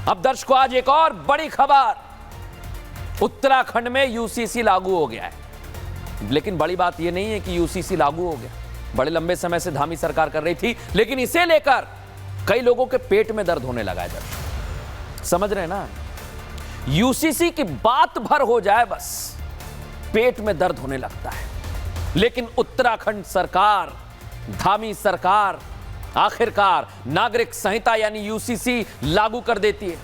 अब दर्शकों आज एक और बड़ी खबर, उत्तराखंड में यूसीसी लागू हो गया है। लेकिन बड़ी बात यह नहीं है कि यूसीसी लागू हो गया, बड़े लंबे समय से धामी सरकार कर रही थी, लेकिन इसे लेकर कई लोगों के पेट में दर्द होने लगा है। दर्शक समझ रहे हैं ना, यूसीसी की बात भर हो जाए बस पेट में दर्द होने लगता है। लेकिन उत्तराखंड सरकार, धामी सरकार आखिरकार नागरिक संहिता यानी यूसीसी लागू कर देती है।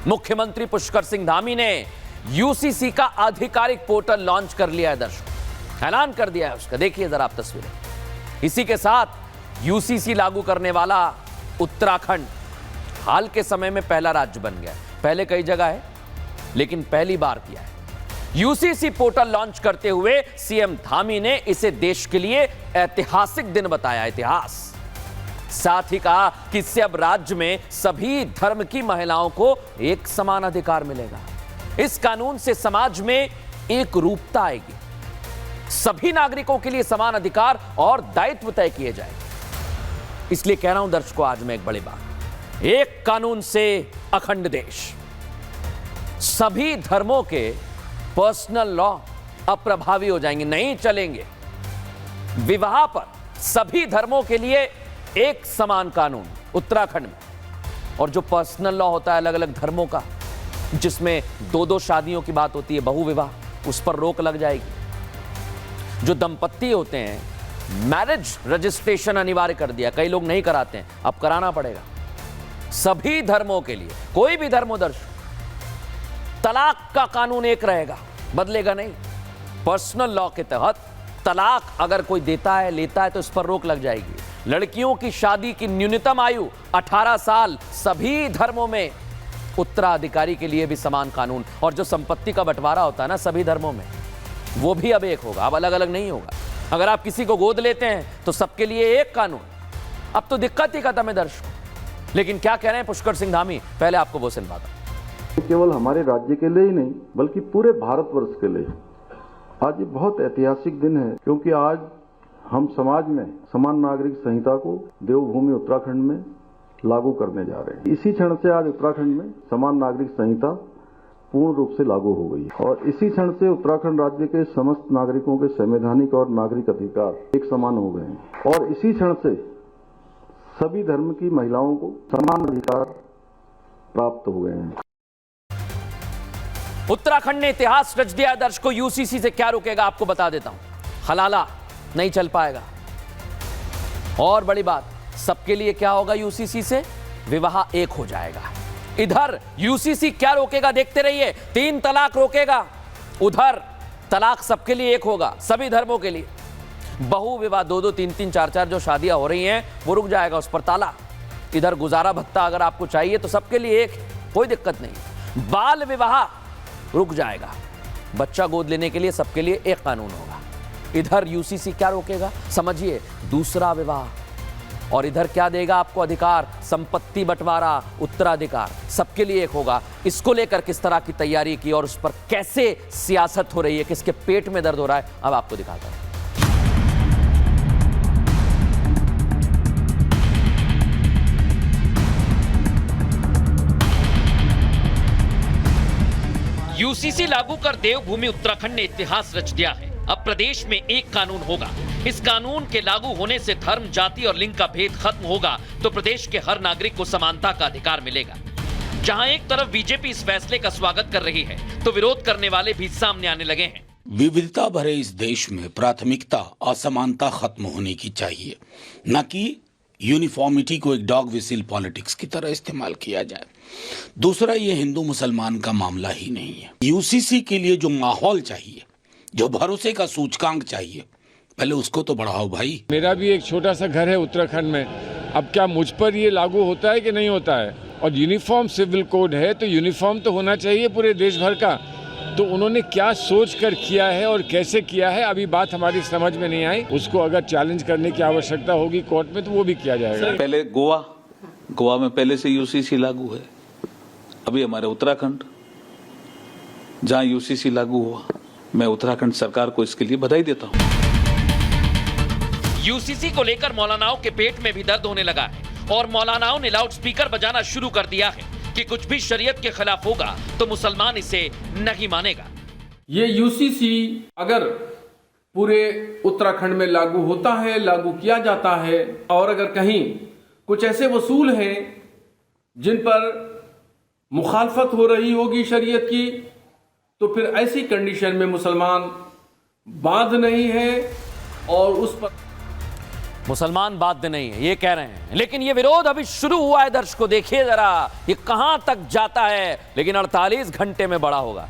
मुख्यमंत्री पुष्कर सिंह धामी ने यूसीसी का आधिकारिक पोर्टल लॉन्च कर लिया है। दर्शक ऐलान कर दिया है उसका, देखिए जरा आप तस्वीरें। इसी के साथ यूसीसी लागू करने वाला उत्तराखंड हाल के समय में पहला राज्य बन गया। पहले कई जगह है लेकिन पहली बार किया है। यूसीसी पोर्टल लॉन्च करते हुए सीएम धामी ने इसे देश के लिए ऐतिहासिक दिन बताया। इतिहास साथ ही कहा कि इससे अब राज्य में सभी धर्म की महिलाओं को एक समान अधिकार मिलेगा। इस कानून से समाज में एक रूपता आएगी, सभी नागरिकों के लिए समान अधिकार और दायित्व तय किए जाएंगे। इसलिए कह रहा हूं दर्शकों, आज में एक बड़ी बात, एक कानून से अखंड देश। सभी धर्मों के पर्सनल लॉ अब प्रभावी हो जाएंगे, नहीं चलेंगे। विवाह पर सभी धर्मों के लिए एक समान कानून उत्तराखंड में। और जो पर्सनल लॉ होता है अलग अलग धर्मों का, जिसमें दो शादियों की बात होती है, बहु विवाह, उस पर रोक लग जाएगी। जो दंपत्ति होते हैं, मैरिज रजिस्ट्रेशन अनिवार्य कर दिया, कई लोग नहीं कराते हैं, अब कराना पड़ेगा सभी धर्मों के लिए। कोई भी धर्म दर्श, तलाक का कानून एक रहेगा, बदलेगा नहीं। पर्सनल लॉ के तहत तलाक अगर कोई देता है, लेता है, तो इस पर रोक लग जाएगी। लड़कियों की शादी की न्यूनतम आयु 18 साल, सभी धर्मों में उत्तराधिकारी के लिए भी समान कानून। और जो संपत्ति का बंटवारा होता है ना सभी धर्मों में, वो भी अब एक होगा, अब अलग अलग नहीं होगा। अगर आप किसी को गोद लेते हैं तो सबके लिए एक कानून। अब तो दिक्कत ही खत्म है दर्शकों। लेकिन क्या कह रहे हैं पुष्कर सिंह धामी, पहले आपको वो सुनवाता। केवल हमारे राज्य के लिए ही नहीं बल्कि पूरे भारतवर्ष के लिए आज ये बहुत ऐतिहासिक दिन है, क्योंकि आज हम समाज में समान नागरिक संहिता को देवभूमि उत्तराखंड में लागू करने जा रहे हैं। इसी क्षण से आज उत्तराखंड में समान नागरिक संहिता पूर्ण रूप से लागू हो गई है और इसी क्षण से उत्तराखंड राज्य के समस्त नागरिकों के संवैधानिक और नागरिक अधिकार एक समान हो गए हैं और इसी क्षण से सभी धर्म की महिलाओं को समान अधिकार प्राप्त हो गए हैं। उत्तराखंड ने इतिहास रच दिया। दर्शकों, यूसीसी से क्या रोकेगा आपको बता देता हूं, हलाला नहीं चल पाएगा। और बड़ी बात, सबके लिए क्या होगा यूसीसी से, विवाह एक हो जाएगा। इधर यूसीसी क्या रोकेगा देखते रहिए, 3 तलाक रोकेगा, उधर तलाक सबके लिए एक होगा, सभी धर्मों के लिए। बहु विवाह 2-2, 3-3, 4-4 जो शादियां हो रही हैं वो रुक जाएगा, उस पर ताला। इधर गुजारा भत्ता अगर आपको चाहिए तो सबके लिए एक, कोई दिक्कत नहीं। बाल विवाह रुक जाएगा, बच्चा गोद लेने के लिए सबके लिए एक कानून होगा। इधर यूसीसी क्या रोकेगा, समझिए, दूसरा विवाह। और इधर क्या देगा आपको अधिकार, संपत्ति बंटवारा, उत्तराधिकार, सबके लिए एक होगा। इसको लेकर किस तरह की तैयारी की और उस पर कैसे सियासत हो रही है, किसके पेट में दर्द हो रहा है, अब आपको दिखाता हूं। यूसीसी लागू कर देवभूमि उत्तराखंड ने इतिहास रच दिया है। अब प्रदेश में एक कानून होगा। इस कानून के लागू होने से धर्म, जाति और लिंग का भेद खत्म होगा, तो प्रदेश के हर नागरिक को समानता का अधिकार मिलेगा। जहां एक तरफ बीजेपी इस फैसले का स्वागत कर रही है, तो विरोध करने वाले भी सामने आने लगे हैं। विविधता भरे इस देश में प्राथमिकता असमानता खत्म होनी की चाहिए, न कि यूनिफॉर्मिटी को एक डॉग विसिल पॉलिटिक्स की तरह इस्तेमाल किया जाए। दूसरा, ये हिंदू मुसलमान का मामला ही नहीं है। यूसीसी के लिए जो माहौल चाहिए, जो भरोसे का सूचकांक चाहिए, पहले उसको तो बढ़ाओ भाई। मेरा भी एक छोटा सा घर है उत्तराखंड में, अब क्या मुझ पर ये लागू होता है कि नहीं होता है? और यूनिफॉर्म सिविल कोड है तो यूनिफॉर्म तो होना चाहिए पूरे देश भर का। तो उन्होंने क्या सोच कर किया है और कैसे किया है, अभी बात हमारी समझ में नहीं आई। उसको अगर चैलेंज करने की आवश्यकता होगी कोर्ट में तो वो भी किया जाएगा। पहले गोवा में पहले से यूसीसी लागू है, अभी हमारे उत्तराखंड जहां यूसीसी लागू हुआ, मैं उत्तराखंड सरकार को इसके लिए बधाई देता हूं। यूसीसी को लेकर मौलानाओं के पेट में भी दर्द होने लगा है और मौलानाओं ने लाउड स्पीकर बजाना शुरू कर दिया है। कि कुछ भी शरीयत के खिलाफ होगा तो मुसलमान इसे नहीं मानेगा। ये यूसीसी अगर पूरे उत्तराखंड में लागू होता है, लागू किया जाता है, और अगर कहीं कुछ ऐसे वसूल हैं जिन पर मुखालफत हो रही होगी शरीयत की, तो फिर ऐसी कंडीशन में मुसलमान बाध नहीं है और उस पर मुसलमान बाध्य नहीं है, ये कह रहे हैं। लेकिन ये विरोध अभी शुरू हुआ है, दर्शकों देखिए जरा ये कहां तक जाता है, लेकिन 48 घंटे में बड़ा होगा।